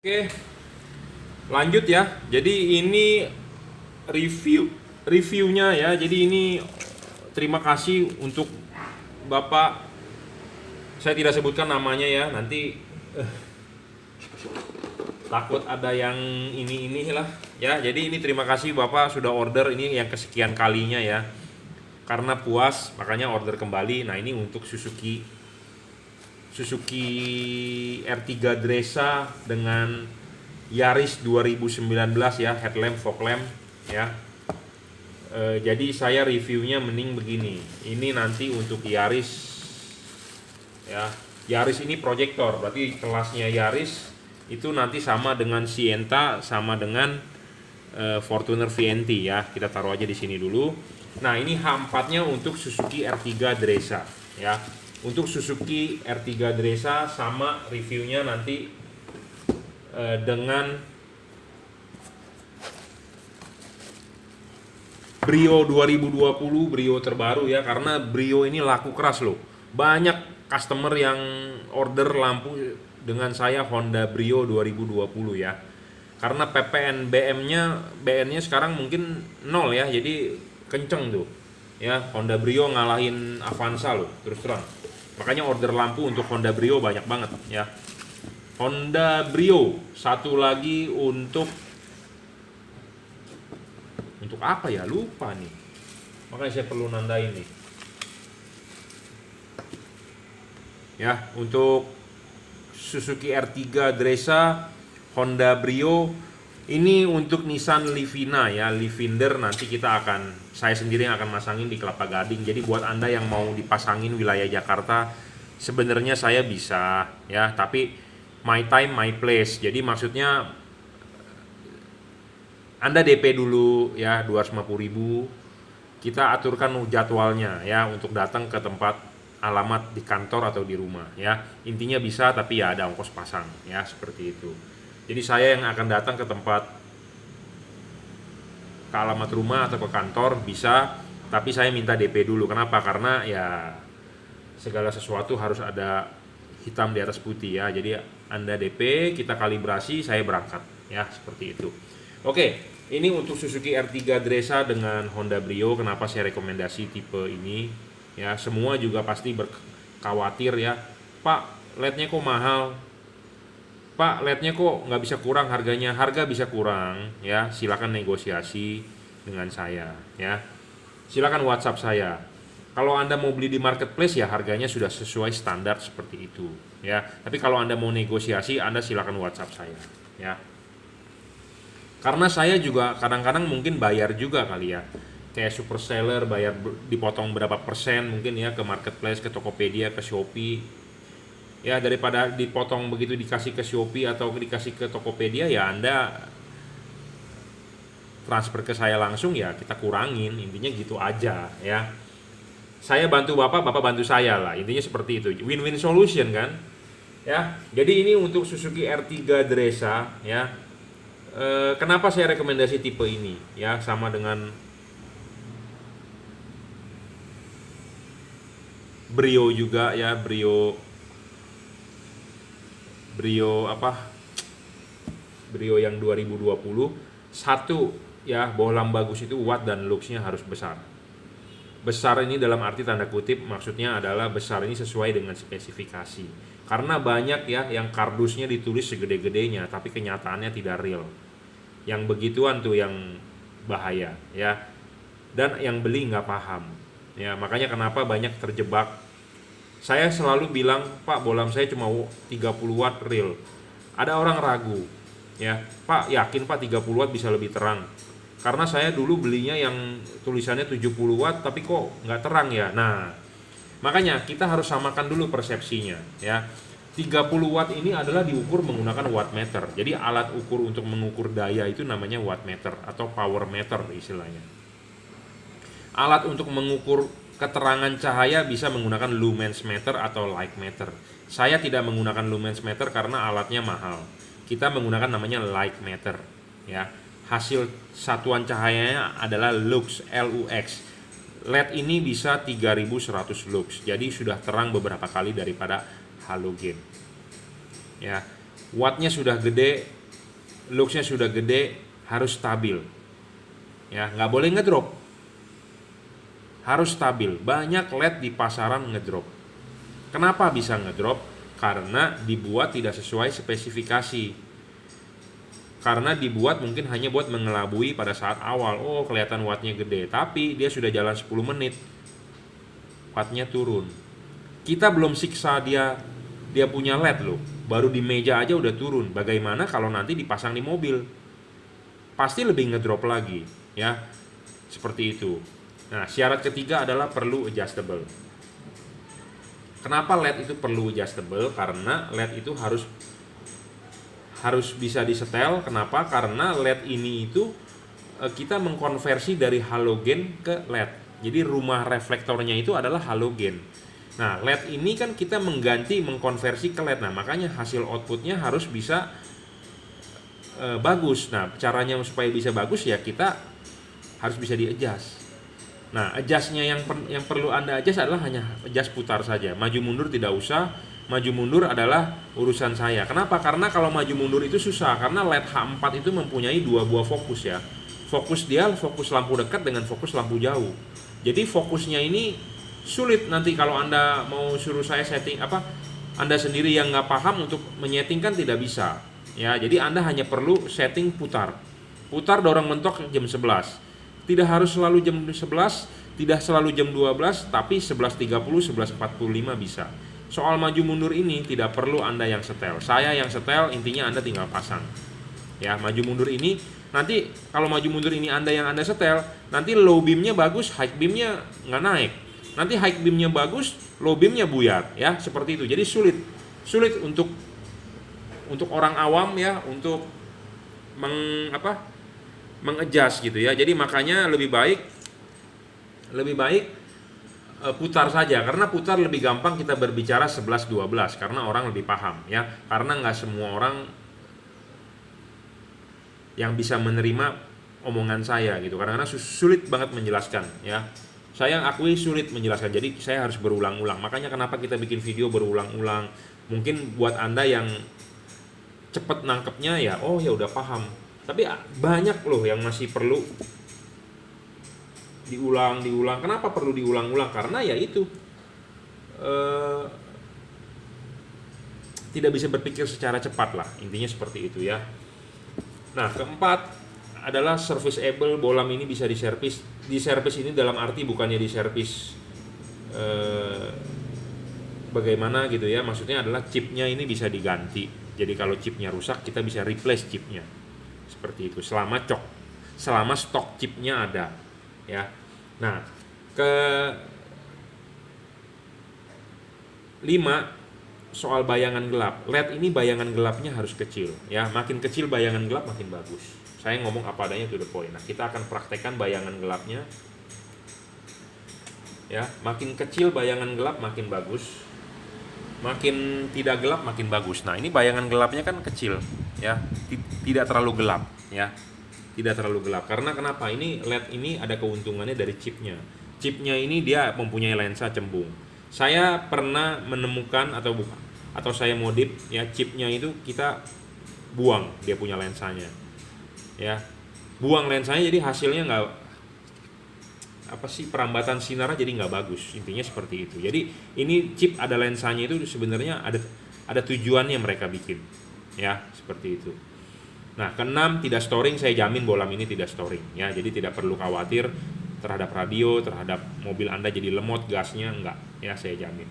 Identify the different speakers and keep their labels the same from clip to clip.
Speaker 1: Oke, lanjut ya. Jadi ini reviewnya ya. Jadi ini terima kasih untuk Bapak. Saya tidak sebutkan namanya ya. Nanti takut ada yang ini lah ya. Jadi ini terima kasih Bapak sudah order ini yang kesekian kalinya ya. Karena puas makanya order kembali. Nah, ini untuk Suzuki R3 Dresa dengan Yaris 2019 ya, headlamp, fog lamp ya. Jadi saya reviewnya mending begini. Ini nanti untuk Yaris ya. Yaris ini proyektor, berarti kelasnya Yaris itu nanti sama dengan Sienta, sama dengan Fortuner VNT ya. Kita taruh aja di sini dulu. Nah, ini H4-nya untuk Suzuki R3 Dresa ya. Untuk Suzuki R3 Dresa sama reviewnya nanti dengan Brio 2020, Brio terbaru ya, karena Brio ini laku keras loh. Banyak customer yang order lampu dengan saya Honda Brio 2020 ya. Karena PPN BN-nya sekarang mungkin 0 ya, jadi kenceng tuh. Ya, Honda Brio ngalahin Avanza loh, terus terang. Makanya order lampu untuk Honda Brio banyak banget ya. Honda Brio, satu lagi untuk apa ya? Lupa nih. Makanya saya perlu nandain nih. Ya, untuk Suzuki R3 Dresa, Honda Brio, ini untuk Nissan Livina ya, Livinder nanti saya sendiri yang akan masangin di Kelapa Gading. Jadi buat Anda yang mau dipasangin wilayah Jakarta, sebenarnya saya bisa ya, tapi my time my place. Jadi maksudnya Anda DP dulu ya 250.000. Kita aturkan jadwalnya ya untuk datang ke tempat alamat di kantor atau di rumah ya. Intinya bisa, tapi ya ada ongkos pasang ya, seperti itu. Jadi saya yang akan datang ke alamat rumah atau ke kantor bisa, tapi saya minta DP dulu. Kenapa? Karena ya segala sesuatu harus ada hitam di atas putih ya. Jadi Anda DP, kita kalibrasi, saya berangkat ya, seperti itu. Oke, ini untuk Suzuki R3 Dresa dengan Honda Brio. Kenapa saya rekomendasi tipe ini ya? Semua juga pasti berkhawatir ya, Pak, LED-nya kok mahal, Pak, LED-nya kok nggak bisa kurang harganya. Harga bisa kurang ya, silakan negosiasi dengan saya ya. Silakan WhatsApp saya. Kalau Anda mau beli di marketplace ya harganya sudah sesuai standar seperti itu ya. Tapi kalau Anda mau negosiasi, Anda silakan WhatsApp saya ya. Karena saya juga kadang-kadang mungkin bayar juga kali ya. Kayak super seller bayar dipotong berapa persen mungkin ya, ke marketplace, ke Tokopedia, ke Shopee. Ya, daripada dipotong begitu dikasih ke Shopee atau dikasih ke Tokopedia, ya Anda transfer ke saya langsung ya, kita kurangin. Intinya gitu aja ya. Saya bantu Bapak, Bapak bantu saya lah. Intinya seperti itu. Win-win solution kan? Ya. Jadi ini untuk Suzuki R3 Dresa ya. Kenapa saya rekomendasi tipe ini ya, sama dengan Brio juga ya, Brio yang 2020. Satu ya, bohlam bagus itu watt dan looks-nya harus besar. Besar ini dalam arti tanda kutip, maksudnya adalah besar ini sesuai dengan spesifikasi. Karena banyak ya yang kardusnya ditulis segede-gedenya tapi kenyataannya tidak real. Yang begituan tuh yang bahaya ya. Dan yang beli nggak paham. Ya, makanya kenapa banyak terjebak. Saya selalu bilang, Pak, bohlam saya cuma 30 watt real. Ada orang ragu ya, Pak, yakin Pak 30 watt bisa lebih terang? Karena saya dulu belinya yang tulisannya 70 watt tapi kok nggak terang ya. Nah, makanya kita harus samakan dulu persepsinya ya. 30 watt ini adalah diukur menggunakan wattmeter. Jadi alat ukur untuk mengukur daya itu namanya wattmeter atau power meter istilahnya. Alat untuk mengukur keterangan cahaya bisa menggunakan lumens meter atau light meter. Saya tidak menggunakan lumens meter karena alatnya mahal. Kita menggunakan namanya light meter ya. Hasil satuan cahayanya adalah lux, LUX. LED ini bisa 3100 lux. Jadi sudah terang beberapa kali daripada halogen. Ya. wattnya sudah gede, luxnya sudah gede, harus stabil. Ya, nggak boleh ngedrop. Harus stabil. Banyak LED di pasaran ngedrop. Kenapa bisa ngedrop? Karena dibuat tidak sesuai spesifikasi. Karena dibuat mungkin hanya buat mengelabui pada saat awal. Oh, kelihatan wattnya gede, tapi dia sudah jalan 10 menit, wattnya turun. Kita belum siksa dia punya LED loh, baru di meja aja udah turun. Bagaimana kalau nanti dipasang di mobil? Pasti lebih ngedrop lagi, ya. Seperti itu. Nah, syarat ketiga adalah perlu adjustable. Kenapa LED itu perlu adjustable? Karena LED itu harus bisa disetel. Kenapa? Karena LED ini itu kita mengkonversi dari halogen ke LED. Jadi rumah reflektornya itu adalah halogen. Nah, LED ini kan kita mengkonversi ke LED. Nah, makanya hasil outputnya harus bisa bagus. Nah, caranya supaya bisa bagus ya kita harus bisa di-adjust. Nah, adjustnya yang perlu Anda adjust adalah hanya adjust putar saja. Maju mundur tidak usah. Maju mundur adalah urusan saya. Kenapa? Karena kalau maju mundur itu susah. Karena LED H4 itu mempunyai 2 buah fokus ya. Fokus lampu dekat dengan fokus lampu jauh. Jadi fokusnya ini sulit nanti kalau Anda mau suruh saya setting Anda sendiri yang nggak paham untuk menyetingkan tidak bisa. Ya, jadi Anda hanya perlu setting putar. Putar dorong mentok jam 11. Tidak harus selalu jam 11, tidak selalu jam 12, tapi 11.30, 11.45 bisa. Soal maju mundur ini tidak perlu Anda yang setel. Saya yang setel, intinya Anda tinggal pasang. Ya, maju mundur ini nanti kalau maju mundur ini Anda setel, nanti low beamnya bagus, high beamnya nggak naik. Nanti high beamnya bagus, low beamnya buyar, ya, seperti itu. Jadi sulit untuk orang awam ya untuk mengadjust gitu ya. Jadi makanya lebih baik putar saja, karena putar lebih gampang kita berbicara 11-12 karena orang lebih paham ya. Karena nggak semua orang yang bisa menerima omongan saya gitu. Kadang-kadang sulit banget menjelaskan ya. Saya akui sulit menjelaskan. Jadi saya harus berulang-ulang. Makanya kenapa kita bikin video berulang-ulang. Mungkin buat Anda yang cepet nangkepnya ya, oh ya udah paham. Tapi banyak loh yang masih perlu diulang. Kenapa perlu diulang-ulang? Karena ya itu tidak bisa berpikir secara cepat lah, intinya seperti itu ya. Nah, keempat adalah serviceable. Bohlam ini bisa diservis. Diservis ini dalam arti bukannya diservis bagaimana gitu ya, maksudnya adalah chipnya ini bisa diganti. Jadi kalau chipnya rusak kita bisa replace chipnya, seperti itu, selama stok chipnya ada ya. Nah, ke 5 soal bayangan gelap. LED ini bayangan gelapnya harus kecil ya. Makin kecil bayangan gelap makin bagus. Saya ngomong apa adanya, to the point. Nah, kita akan praktekkan bayangan gelapnya ya. Makin kecil bayangan gelap makin bagus, makin tidak gelap makin bagus. Nah, ini bayangan gelapnya kan kecil ya, tidak terlalu gelap ya. Tidak terlalu gelap. Karena kenapa? Ini LED ini ada keuntungannya dari chipnya. Chipnya ini dia mempunyai lensa cembung. Saya pernah menemukan atau saya modif ya, chipnya itu kita buang, dia punya lensanya. Ya. Buang lensanya, jadi hasilnya nggak perambatan sinarnya jadi nggak bagus. Intinya seperti itu. Jadi ini chip ada lensanya itu sebenarnya ada tujuannya mereka bikin. Ya, seperti itu. Nah, ke-6 tidak storing. Saya jamin bohlam ini tidak storing ya. Jadi tidak perlu khawatir terhadap radio, terhadap mobil Anda jadi lemot gasnya, enggak ya, saya jamin.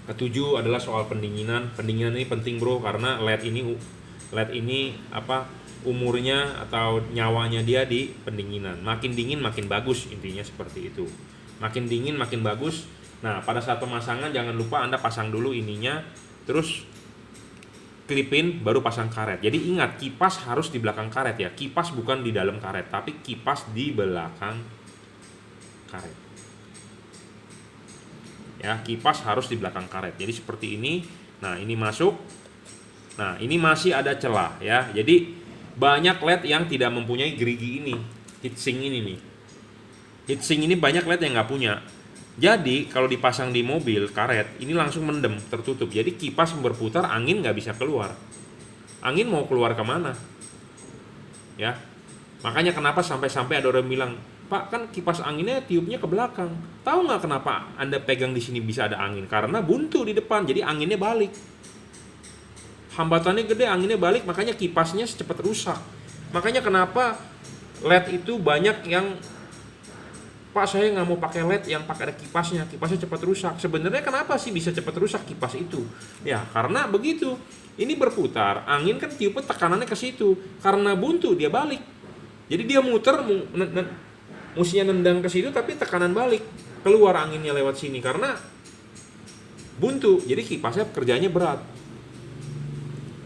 Speaker 1: Ke-7 adalah soal pendinginan. Pendinginan ini penting bro, karena LED ini umurnya atau nyawanya dia di pendinginan. Makin dingin makin bagus, intinya seperti itu. Makin dingin makin bagus. Nah, pada saat pemasangan jangan lupa Anda pasang dulu ininya, terus klipin baru pasang karet. Jadi ingat, kipas harus di belakang karet ya. Kipas bukan di dalam karet, tapi kipas di belakang karet. Ya, kipas harus di belakang karet. Jadi seperti ini. Nah, ini masuk. Nah, ini masih ada celah ya. Jadi banyak LED yang tidak mempunyai gerigi ini, heatsink ini nih. Heatsink ini banyak LED yang nggak punya. Jadi kalau dipasang di mobil karet ini langsung mendem, tertutup. Jadi kipas berputar, angin nggak bisa keluar. Angin mau keluar kemana? Ya, makanya kenapa sampai-sampai ada orang bilang, Pak, kan kipas anginnya tiupnya ke belakang. Tahu nggak kenapa Anda pegang di sini bisa ada angin? Karena buntu di depan, jadi anginnya balik. Hambatannya gede, anginnya balik, makanya kipasnya secepat rusak. Makanya kenapa LED itu banyak yang, Pak, saya nggak mau pakai LED yang pakai ada kipasnya cepat rusak. Sebenarnya kenapa sih bisa cepat rusak kipas itu? Ya karena begitu, ini berputar, angin kan tiupnya tekanannya ke situ. Karena buntu dia balik. Jadi dia muter, mestinya nendang ke situ, tapi tekanan balik, keluar anginnya lewat sini karena buntu. Jadi kipasnya kerjanya berat.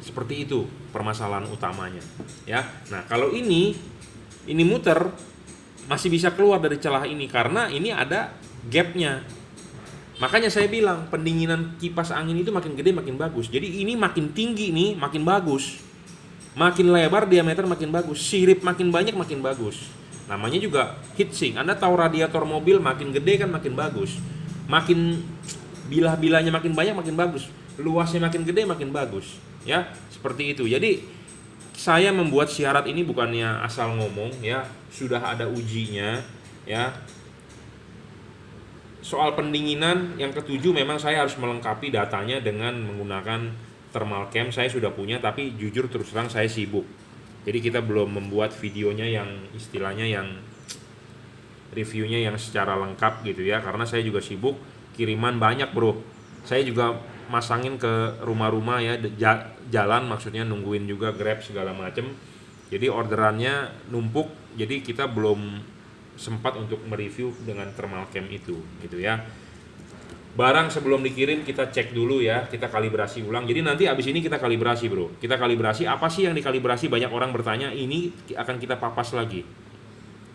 Speaker 1: Seperti itu permasalahan utamanya. Ya, nah kalau ini muter, masih bisa keluar dari celah ini karena ini ada gapnya. Makanya saya bilang pendinginan kipas angin itu makin gede makin bagus. Jadi ini makin tinggi nih makin bagus, makin lebar diameter makin bagus, sirip makin banyak makin bagus. Namanya juga heatsink. Anda tahu radiator mobil makin gede kan makin bagus, makin bilah-bilahnya makin banyak makin bagus, luasnya makin gede makin bagus. Ya seperti itu. Jadi saya membuat syarat ini bukannya asal ngomong ya, sudah ada ujinya ya. Soal pendinginan yang ketujuh memang saya harus melengkapi datanya dengan menggunakan thermal cam. Saya sudah punya, tapi jujur terus terang saya sibuk. Jadi kita belum membuat videonya yang istilahnya yang reviewnya yang secara lengkap gitu ya, karena saya juga sibuk, kiriman banyak bro. Saya juga masangin ke rumah-rumah ya, jalan maksudnya, nungguin juga Grab segala macem. Jadi orderannya numpuk, jadi kita belum sempat untuk mereview dengan thermal cam itu gitu ya. Barang sebelum dikirim kita cek dulu ya, kita kalibrasi ulang. Jadi nanti abis ini kita kalibrasi bro. Kita kalibrasi, apa sih yang dikalibrasi? Banyak orang bertanya, ini akan kita papas lagi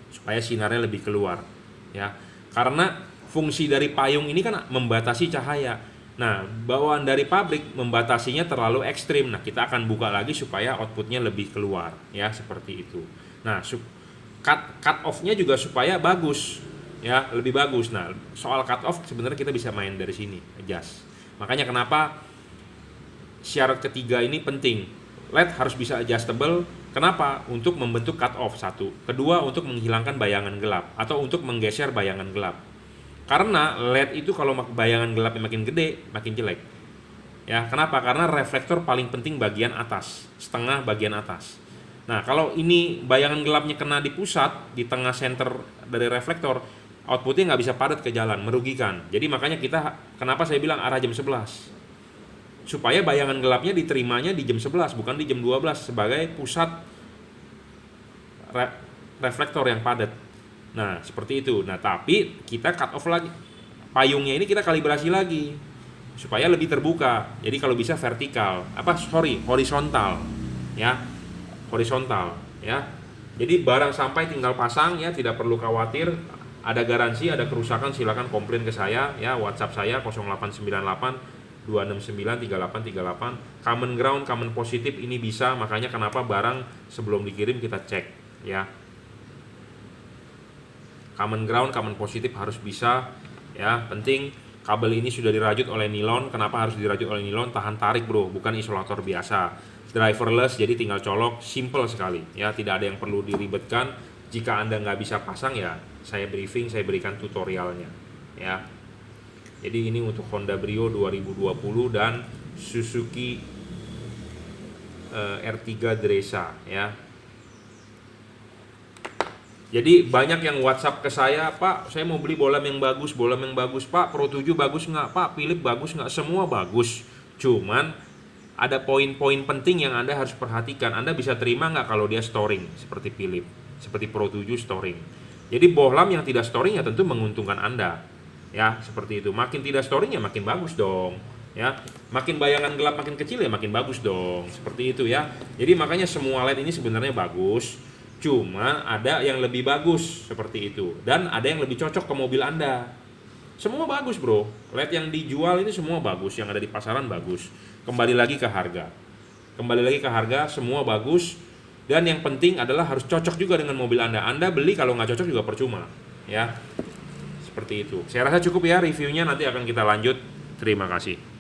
Speaker 1: supaya sinarnya lebih keluar ya. Karena fungsi dari payung ini kan membatasi cahaya. Nah, bawaan dari pabrik membatasinya terlalu ekstrim. Nah, kita akan buka lagi supaya outputnya lebih keluar ya, seperti itu. Nah, cut off-nya juga supaya bagus ya, lebih bagus. Nah, soal cut off sebenarnya kita bisa main dari sini, adjust. Makanya kenapa syarat ketiga ini penting. LED harus bisa adjustable. Kenapa? Untuk membentuk cut off satu. Kedua, untuk menghilangkan bayangan gelap atau untuk menggeser bayangan gelap. Karena LED itu kalau bayangan gelapnya makin gede, makin jelek. Ya, kenapa? Karena reflektor paling penting bagian atas, setengah bagian atas. Nah, kalau ini bayangan gelapnya kena di pusat, di tengah center dari reflektor, outputnya nggak bisa padat ke jalan, merugikan. Jadi makanya kenapa saya bilang arah jam 11. Supaya bayangan gelapnya diterimanya di jam 11, bukan di jam 12 sebagai pusat reflektor yang padat. Nah, seperti itu. Nah, tapi kita cut off lagi. Payungnya ini kita kalibrasi lagi supaya lebih terbuka. Jadi kalau bisa vertikal, horizontal. Ya. Horizontal, ya. Jadi barang sampai tinggal pasang ya, tidak perlu khawatir. Ada garansi, ada kerusakan silakan komplain ke saya ya. WhatsApp saya 0898 269 3838. Common ground, common positif ini bisa. Makanya kenapa barang sebelum dikirim kita cek ya. Common ground, common positif harus bisa ya. Penting kabel ini sudah dirajut oleh nilon. Kenapa harus dirajut oleh nilon? Tahan tarik bro, bukan isolator biasa. Driverless, jadi tinggal colok, simple sekali ya, tidak ada yang perlu diribetkan. Jika Anda nggak bisa pasang ya, saya briefing, saya berikan tutorialnya ya. Jadi ini untuk Honda Brio 2020 dan Suzuki R3 Dresa ya. Jadi banyak yang WhatsApp ke saya, Pak, saya mau beli bolam yang bagus, Pak, Pro 7 bagus nggak, Pak, Philips bagus nggak? Semua bagus, cuman ada poin-poin penting yang Anda harus perhatikan. Anda bisa terima nggak kalau dia storing seperti Philips, seperti Pro 7 storing. Jadi bohlam yang tidak storing ya tentu menguntungkan Anda, ya seperti itu. Makin tidak storing ya makin bagus dong, ya. Makin bayangan gelap makin kecil ya makin bagus dong, seperti itu ya. Jadi makanya semua LED ini sebenarnya bagus. Cuma ada yang lebih bagus seperti itu, dan ada yang lebih cocok ke mobil Anda. Semua bagus bro, LED yang dijual itu semua bagus, yang ada di pasaran bagus. Kembali lagi ke harga, semua bagus. Dan yang penting adalah harus cocok juga dengan mobil Anda. Anda beli kalau nggak cocok juga percuma ya. Seperti itu. Saya rasa cukup ya reviewnya, nanti akan kita lanjut. Terima kasih.